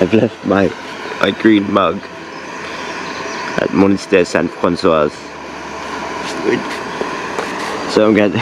I've left my green mug at Monastery Saint Francois. So I'm going to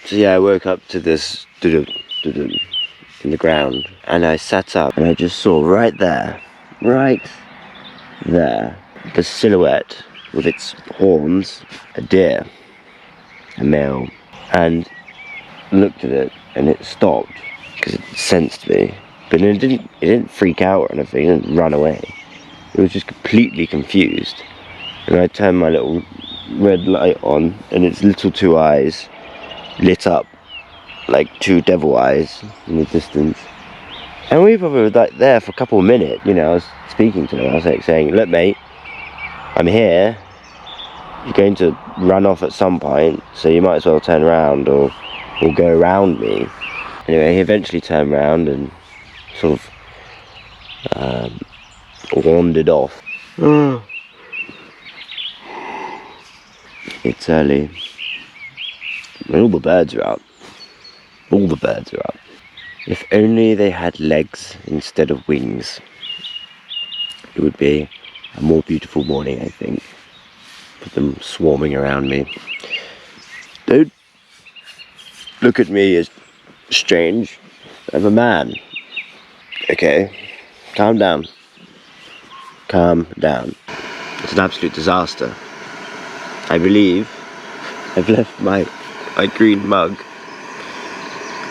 So yeah, I woke up to this in the ground, and I sat up and I just saw right there, the silhouette with its horns, a deer, a male, and looked at it and it stopped because it sensed me, but it didn't freak out or anything, it didn't run away. It was just completely confused, and I turned my little red light on, and its little two eyes lit up like two devil eyes in the distance. And we probably were like there for a couple of minutes, you know. I was speaking to him, I was like saying, look mate, I'm here, you're going to run off at some point, so you might as well turn around or go around me. Anyway, he eventually turned around and sort of wandered off. It's early. All the birds are out. If only they had legs instead of wings, it would be a more beautiful morning, I think. With them swarming around me. Don't look at me as strange. I'm a man. Okay, calm down. It's an absolute disaster. I believe I've left my green mug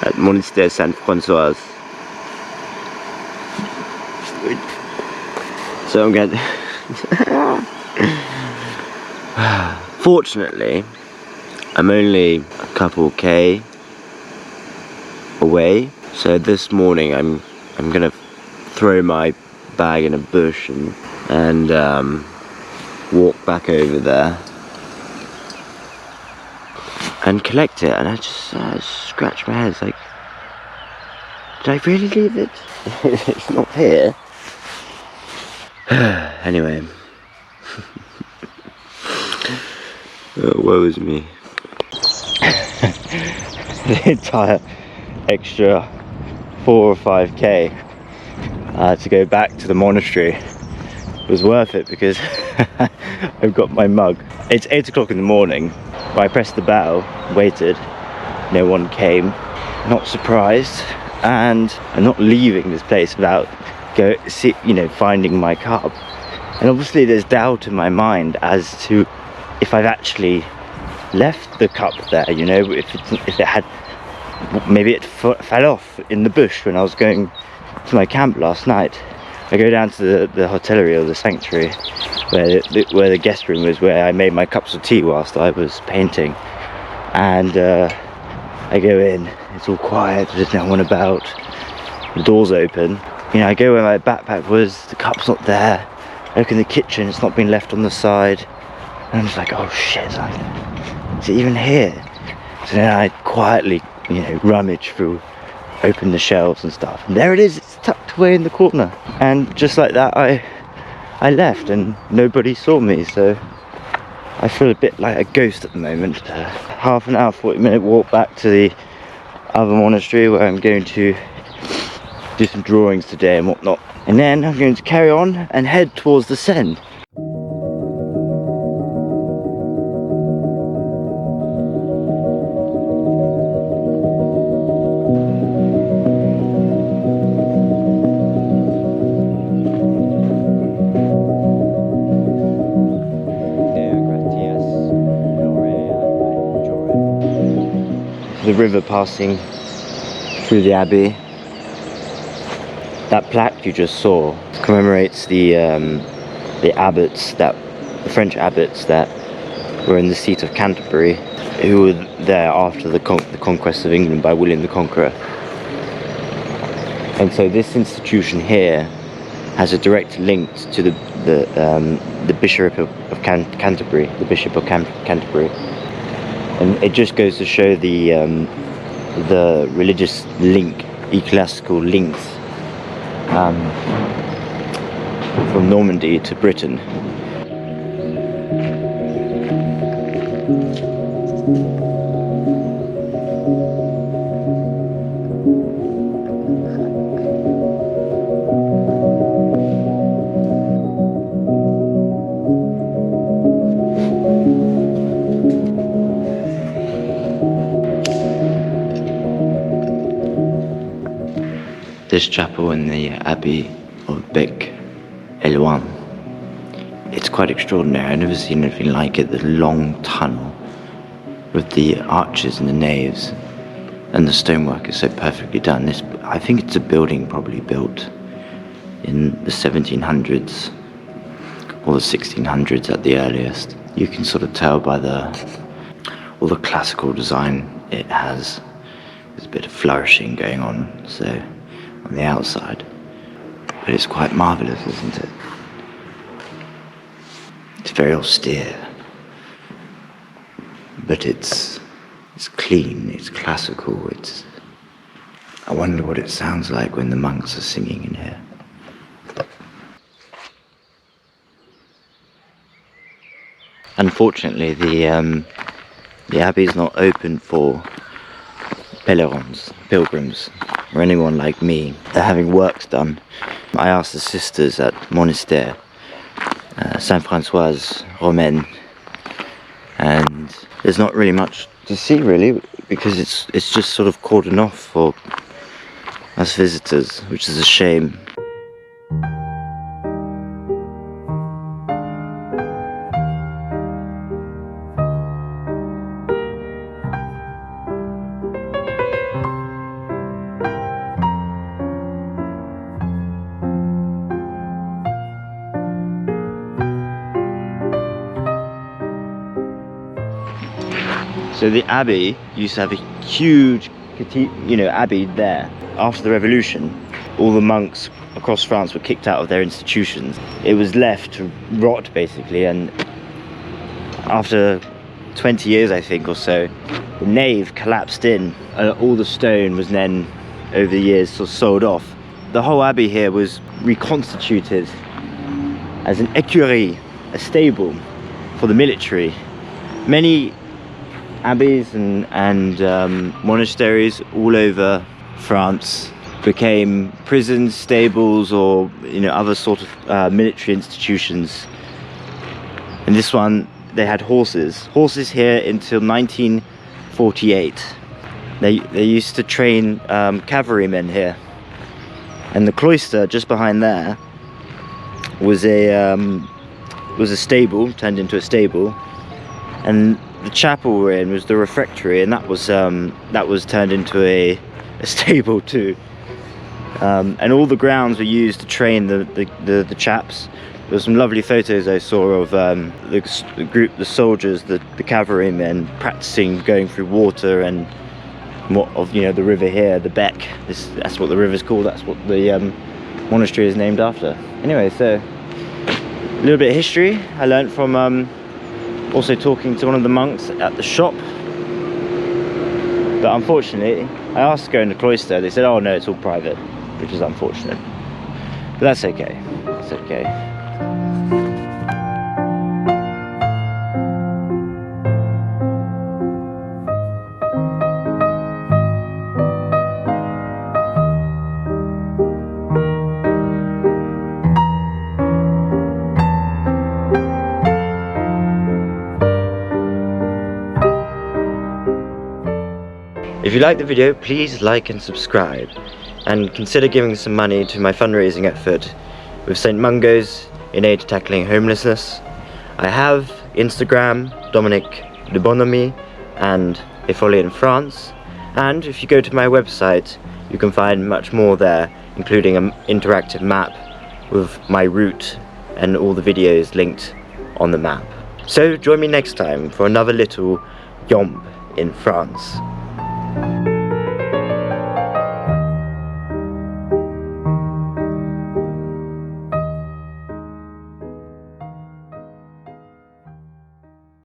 at Monastery Saint Francois. So I'm going to fortunately, I'm only a couple K away. So this morning I'm gonna throw my bag in a bush and walk back over there and collect it. And I just scratch my head. It's like, did I really leave it? It's not here. Anyway. Woe is me. The entire extra 4 or 5k to go back to the monastery was worth it, because I've got my mug. It's 8 o'clock in the morning. I pressed the bell, waited, no one came. Not surprised, and I'm not leaving this place without finding my cup. And obviously there's doubt in my mind as to if I've actually left the cup there, you know, if it had, maybe it fell off in the bush when I was going to my camp last night. I go down to the hotellerie, or the sanctuary, where the guest room was, where I made my cups of tea whilst I was painting. And I go in, it's all quiet, there's no one about, the door's open. You know, I go where my backpack was, the cup's not there. I look in the kitchen, it's not been left on the side. And I'm just like, oh shit, is it even here? So then I quietly, rummage through, open the shelves and stuff. And there it is, it's tucked away in the corner. And just like that, I left and nobody saw me. So I feel a bit like a ghost at the moment. Half an hour, 40-minute walk back to the other monastery, where I'm going to do some drawings today and whatnot. And then I'm going to carry on and head towards the Seine. the river passing through the abbey. That plaque you just saw commemorates the abbots, the French abbots that were in the seat of Canterbury, who were there after the conquest of England by William the Conqueror. And so this institution here has a direct link to the Bishop of Canterbury, the Bishop of Canterbury, and it just goes to show the religious link, ecclesiastical links from Normandy to Britain. This chapel in the Abbey of Bec Abbey, it's quite extraordinary. I've never seen anything like it. The long tunnel with the arches and the naves, and the stonework is so perfectly done. I think it's a building probably built in the 1700s or the 1600s at the earliest. You can sort of tell by all the classical design it has. There's a bit of flourishing going on, so on the outside, but it's quite marvelous, isn't it? It's very austere, but it's clean, it's classical. I wonder what it sounds like when the monks are singing in here. Unfortunately, the abbey is not open for pilgrims, or anyone like me. They're having works done. I asked the sisters at monastery, Saint-Françoise Romaine, and there's not really much to see really, because it's just sort of cordoned off for us visitors, which is a shame. So the abbey used to have a huge, abbey there. After the revolution, all the monks across France were kicked out of their institutions. It was left to rot basically, and after 20 years I think or so, the nave collapsed in. All the stone was then over the years sort of sold off. The whole abbey here was reconstituted as an écurie, a stable for the military. Many abbeys and monasteries all over France became prisons, stables, or other sort of military institutions. And this one, they had horses here until 1948. They used to train cavalrymen here, and the cloister just behind there was a stable turned into a stable, and the chapel we're in was the refectory, and that was turned into a stable too. And all the grounds were used to train the chaps. There were some lovely photos I saw of the soldiers, the cavalrymen practicing going through water and the river here, the Bec. That's what the river's called. That's what the monastery is named after. Anyway, so a little bit of history I learned from also talking to one of the monks at the shop. But unfortunately, I asked to go in the cloister. They said, "Oh no, it's all private," which is unfortunate. But that's okay. That's okay. If you like the video, please like and subscribe, and consider giving some money to my fundraising effort with St. Mungo's in aid to tackling homelessness. I have Instagram, Dominic de Bonhomie, and Folly in France, And if you go to my website, you can find much more there, including an interactive map with my route and all the videos linked on the map. So join me next time for another little yomp in France.